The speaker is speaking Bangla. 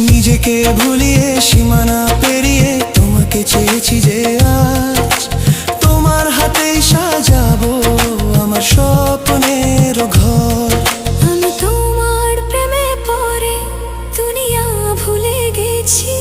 নিজেকে ভুলিয়ে সীমানা পেরিয়ে তোমাকে চেয়েছি যে আজ তোমার হাতেই সাজাবো আমার স্বপ্নের ঘর। আমি তোমার প্রেমে পড়ে দুনিয়া ভুলে গেছি।